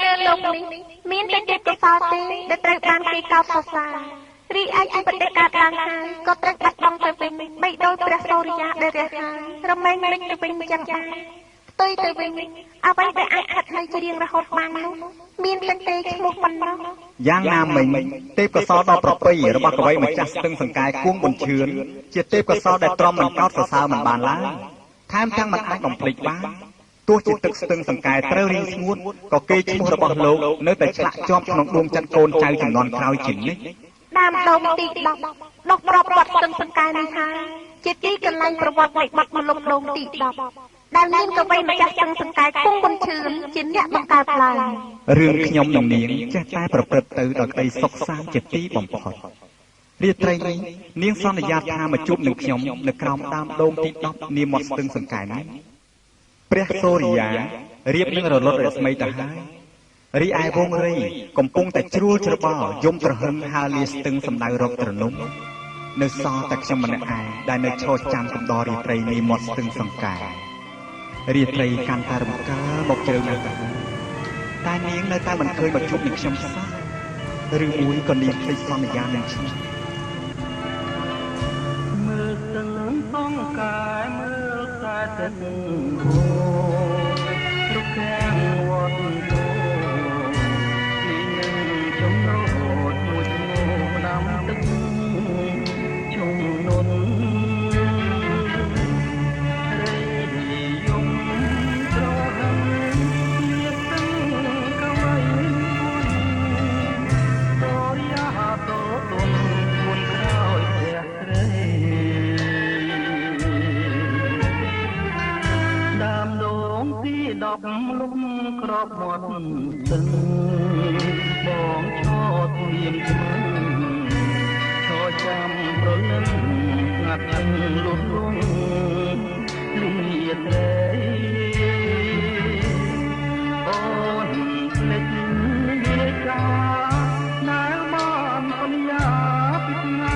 លើលោកនេះមានតែទេពកោសល្យទេដែលត្រូវបានគេកោតសរសើររីឯជាបដិការឡើងហើយក៏ត្រូវបាត់បង់ទៅវិញបីដោយព្រះសូរិយាដែលរះហើយរមែងលេចទៅវិញចឹងដែរផ្ទុយទៅវិញអ្វីដែលអាចខាត់នៅជារៀងរហូតបាននោះមានតែទេឈ្មោះប៉ុណ្ណោះយ៉ាងណាមិញទេពកោសល្យដ៏ប្រពៃរបស់កវីម្ចាស់ស្ទឹងសង្កែគួងប៊ុនឈឿនជាទេពកោសល្យដែលទ្រាំនឹងកោតសរសើរមិនបានឡើយថែមទាំងមិនអាចបំភ្លេចបានទោះជាទឹកស្ទឹងសង្កែត្រូវរីងស្ងួតក៏គេឈ្មោះរបស់លោកនៅតែឆ្លាក់ជាប់ក្នុងដួងចិត្តកូនចៅជំនាន់ក្រោយជានិច្ចដើមដងទី10ដុះប្របវត្តស្ទឹងសង្កែនេះហើយជាទីកន្លែងប្រវត្តិនៃបទមលុបដងទី10ដែលមានកវីម្ចាស់ស្ទឹងសង្កែគង់ប៊ុនឈឿនជាអ្នកបង្កើតឡើងរឿងខ្ញុំនិងនាងចេះតែប្រព្រឹត្តទៅដោយក្តីសុខសាន្តជាទីបំផុតរាត្រីនេះនាងសន្យាថាមកជួបនឹងខ្ញុំនៅក្រោមដើមដងទី10នាមាត់ស្ទឹងសង្កែនេះព្រះសូរិយារៀបនឹងរលត់រស្មីទៅហើយរីឯវងរីកំពុងតែជ្រួលច្របល់យំត្រហឹងហើលាស្ទឹងសម្ដៅរកត្រនំនៅសល់តែខ្ញុំម្នាក់ឯងដែលនៅឈរចាំកំដររាត្រីនេះមាត់ស្ទឹងសង្កែរាត្រីកាន់តែរំកើមកជ្រៅណាស់ទៅតែនាងនៅតែមិនឃើញមកជួបនឹងខ្ញុំសោះឬមួយក៏នាងភ្លេចសន្យានឹងខ្ញុំមើលស្ទឹងសង្កែមើលខ្សែទឹករុកខាងវត្តលំក្របមាត់ស្ទឹងបងឈរធៀមស្មឹងឈរចាំប្រលឹងស្ងាត់ឈឹងលុះលងលីត្រីអូនភ្លេចវាកាណែបានអនុញ្ញាតពីថ្ងៃ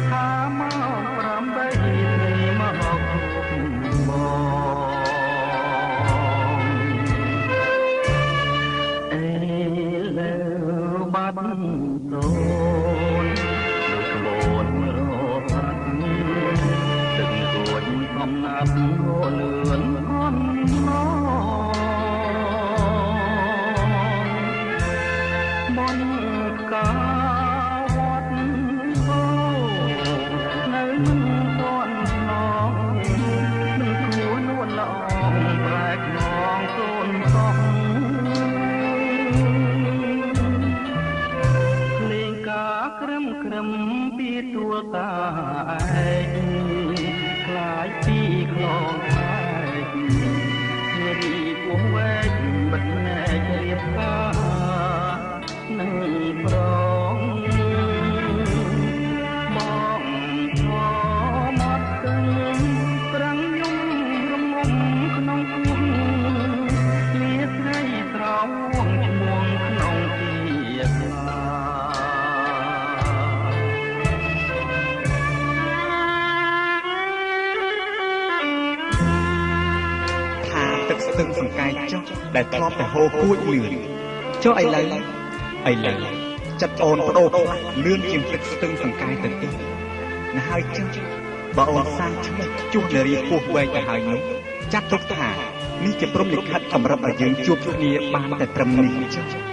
ថាមក8ត្រីមកជួបបងដូនក្បួនរត់ទឹករួចកំណាត់ងលឿនអន់ឡងបនកាវត្តហូនៅមិនទាន់ឡងមិនគួរនួនល្អប្រែកនងកូនសោះក្រឹមពីទួលតាឯកខ្លាចពីខ្លងឯកនារីពោះវែកបិទណែករៀបការនឹងប្រងបងឈរមាត់ស្ទឹងប្រាំងយំរងំក្នុងពោះលាថ្ងៃស្រោងឈ្មោះក្នុងទីទឹកស្ទឹងសង្កែចុះដែលធ្លាប់តែហូរគួចលឿនចុះឥឡូវចិត្តអូនបដូរផ្លាស់លឿនជាងទឹកស្ទឹងសង្កែទៅទៀតណាហើយចុះបើអូនសានឈ្មោះជួសនារីពោះវែងទៅហើយនោះចាត់ទុកថានេះជាព្រំលិខិតសម្រាប់ឲ្យយើងជួបគ្នាបានតែត្រឹមនេះចុះ